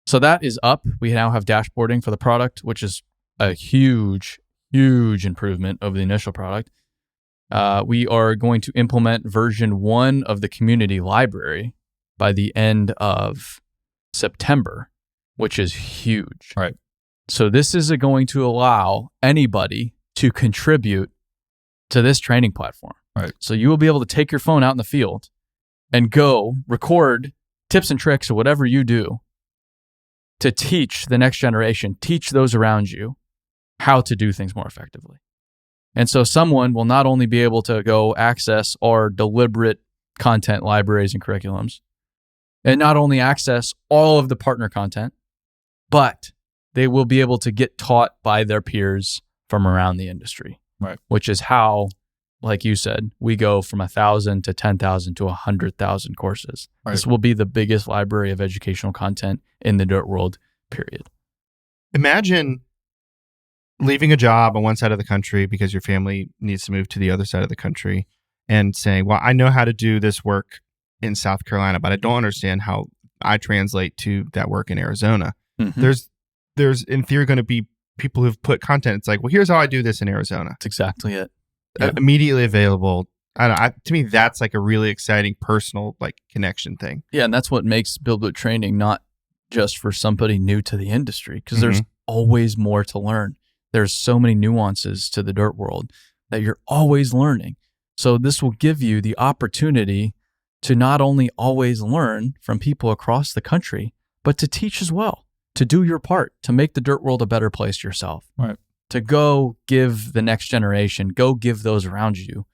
So that is up. We now have dashboarding for the product, which is a huge improvement over the initial product. We are going to implement version 1 of the community library by the end of September, which is huge. Right. So this is going to allow anybody to contribute to this training platform. Right. So you will be able to take your phone out in the field and go record tips and tricks or whatever you do to teach the next generation, teach those around you how to do things more effectively. And so someone will not only be able to go access our deliberate content libraries and curriculums, and not only access all of the partner content, but they will be able to get taught by their peers from around the industry. Right. Which is how, like you said, we go from 1,000 to 10,000 to 100,000 courses. Right. This will be the biggest library of educational content in the dirt world, period. Imagine leaving a job on one side of the country because your family needs to move to the other side of the country and saying, well, I know how to do this work in South Carolina, but I don't understand how I translate to that work in Arizona. Mm-hmm. There's in theory going to be people who've put content. It's like, well, here's how I do this in Arizona. That's exactly it. Immediately available. I don't know, to me, that's like a really exciting personal like connection thing. Yeah, and that's what makes BuildWitt Training not just for somebody new to the industry, because there's always more to learn. There's so many nuances to the dirt world that you're always learning. So this will give you the opportunity to not only always learn from people across the country, but to teach as well, to do your part, to make the dirt world a better place yourself. Right. To go give the next generation, go give those around you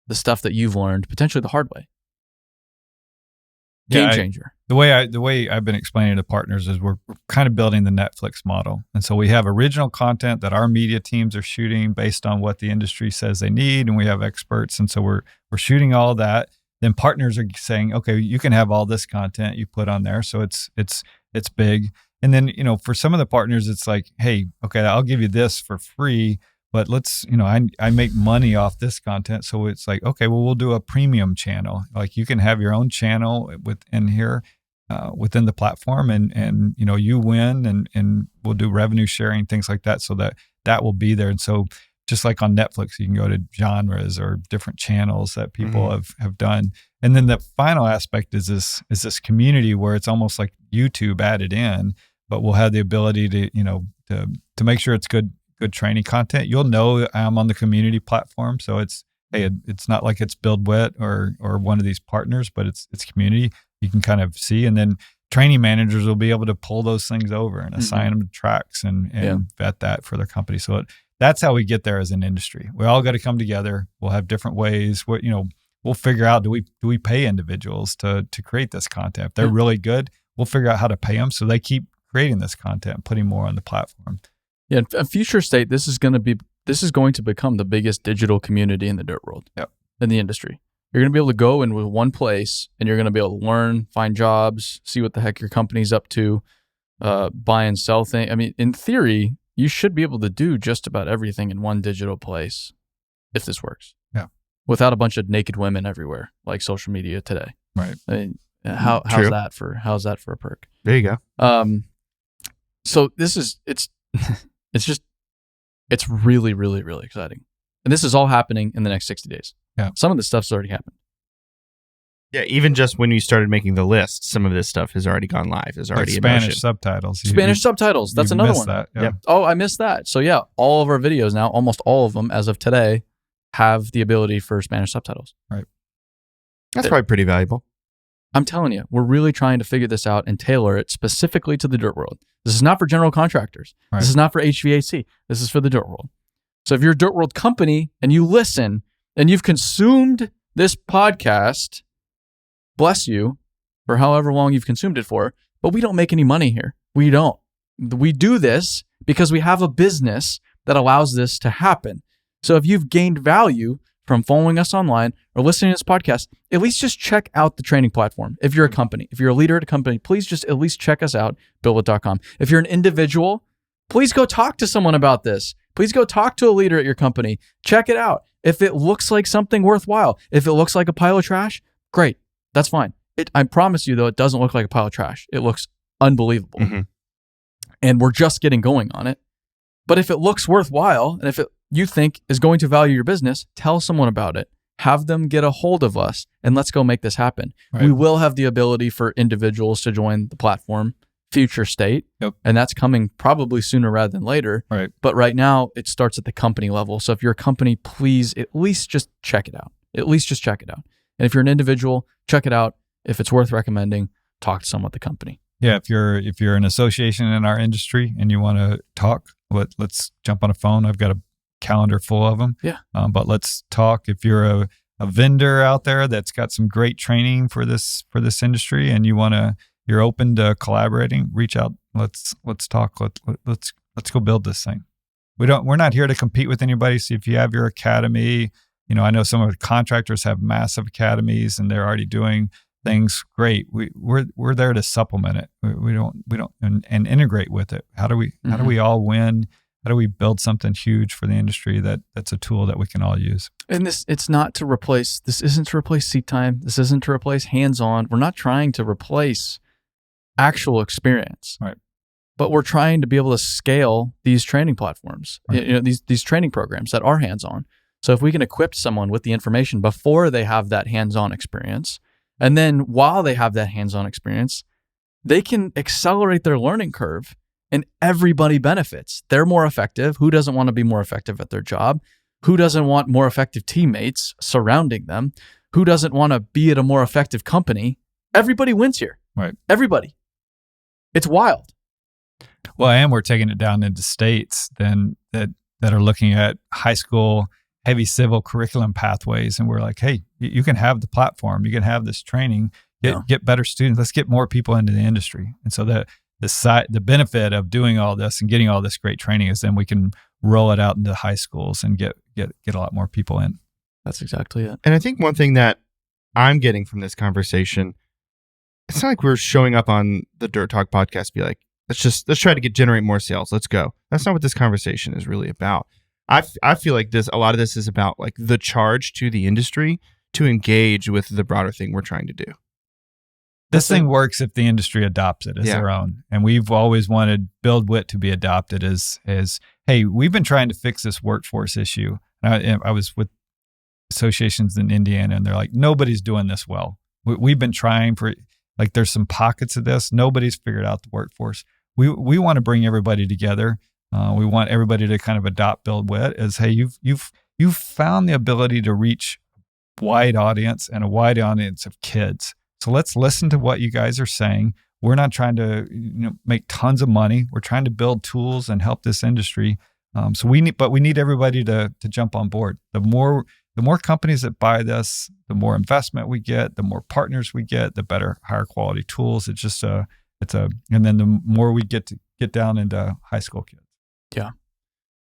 the stuff that you've learned, potentially the hard way. Game changer. The way I've been explaining to partners is we're kind of building the Netflix model. And so we have original content that our media teams are shooting based on what the industry says they need, and we have experts. And so we're shooting all of that. Then partners are saying, okay, you can have all this content you put on there. So it's big. And then, for some of the partners, it's like, hey, okay, I'll give you this for free, but let's, I make money off this content. So it's like, okay, well, we'll do a premium channel. Like you can have your own channel within here, within the platform, and you win, and we'll do revenue sharing, things like that. So that will be there. And so just like on Netflix, you can go to genres or different channels that people have done. And then the final aspect is this community where it's almost like YouTube added in, but we'll have the ability to make sure it's good training content. You'll know I'm on the community platform. So it's not like it's BuildWitt or one of these partners, but it's community. You can kind of see, and then training managers will be able to pull those things over and assign them to tracks and vet that for their company. So that's how we get there as an industry. We all got to come together. We'll have different ways. We'll figure out, do we pay individuals to create this content? If they're really good, we'll figure out how to pay them so they keep creating this content, putting more on the platform. Yeah, in a future state, this is going to become the biggest digital community in the dirt world, in the industry. You're going to be able to go in with one place, and you're going to be able to learn, find jobs, see what the heck your company's up to, buy and sell things. I mean, in theory, you should be able to do just about everything in one digital place if this works. Yeah. Without a bunch of naked women everywhere, like social media today. Right. I mean, how's that for a perk? There you go. So it's really, really, really exciting. And this is all happening in the next 60 days. Yeah. Some of this stuff's already happened. Yeah, even just when you started making the list, some of this stuff has already gone live. There's already Spanish subtitles. Spanish subtitles. That's another one. That, yeah. Oh, I missed that. So yeah, all of our videos now, almost all of them as of today, have the ability for Spanish subtitles. Right. That's probably pretty valuable. I'm telling you, we're really trying to figure this out and tailor it specifically to the dirt world. This is not for general contractors. Right. This is not for HVAC. This is for the dirt world. So if you're a dirt world company and you listen and you've consumed this podcast, bless you for however long you've consumed it for, but we don't make any money here. We don't. We do this because we have a business that allows this to happen. So if you've gained value from following us online or listening to this podcast, at least just check out the training platform. If you're a company, if you're a leader at a company, please just at least check us out, BuildWitt.com. If you're an individual, please go talk to someone about this. Please go talk to a leader at your company. Check it out. If it looks like something worthwhile, if it looks like a pile of trash, great. That's fine. I promise you, though, it doesn't look like a pile of trash. It looks unbelievable. and we're just getting going on it. But if it looks worthwhile, and if you think is going to value your business, tell someone about it. Have them get a hold of us, and let's go make this happen. Right. We will have the ability for individuals to join the platform, future state, and that's coming probably sooner rather than later. Right. But right now, it starts at the company level. So if you're a company, please at least just check it out. At least just check it out. And if you're an individual, check it out. If it's worth recommending, talk to someone at the company. Yeah, if you're an association in our industry and you want to talk, let's jump on a phone. I've got a calendar full of them. Yeah. But let's talk. If you're a vendor out there that's got some great training for this industry and you're open to collaborating, reach out. Let's talk. Let's go build this thing. We're not here to compete with anybody. So if you have your academy, I know some of the contractors have massive academies and they're already doing things great. We're there to supplement it. We don't and integrate with it. How do we all win? How do we build something huge for the industry that's a tool that we can all use? And this isn't to replace seat time. This isn't to replace hands-on. We're not trying to replace actual experience. Right. But we're trying to be able to scale these training platforms, right. These training programs that are hands-on. So if we can equip someone with the information before they have that hands-on experience, and then while they have that hands-on experience, they can accelerate their learning curve and everybody benefits. They're more effective. Who doesn't want to be more effective at their job? Who doesn't want more effective teammates surrounding them? Who doesn't want to be at a more effective company? Everybody wins here. Right. Everybody. It's wild. Well, and we're taking it down into states then that are looking at high school heavy civil curriculum pathways. And we're like, hey, you can have the platform. You can have this training. Get better students. Let's get more people into the industry. And so the benefit of doing all this and getting all this great training is then we can roll it out into high schools and get a lot more people in. That's exactly it. And I think one thing that I'm getting from this conversation, it's not like we're showing up on the Dirt Talk podcast, be like, let's try to generate more sales. Let's go. That's not what this conversation is really about. I feel like a lot of this is about like the charge to the industry to engage with the broader thing we're trying to do. This thing works if the industry adopts it as their own. And we've always wanted BuildWitt to be adopted as hey, we've been trying to fix this workforce issue. And I was with associations in Indiana and they're like, nobody's doing this well. We've been trying for, like, there's some pockets of this. Nobody's figured out the workforce. We want to bring everybody together. We want everybody to kind of adopt BuildWitt as, hey, you've found the ability to reach a wide audience and a wide audience of kids. So let's listen to what you guys are saying. We're not trying to make tons of money. We're trying to build tools and help this industry. So we need everybody to jump on board. The more companies that buy this, the more investment we get, the more partners we get, the better, higher quality tools. And then the more we get down into high school kids. Yeah.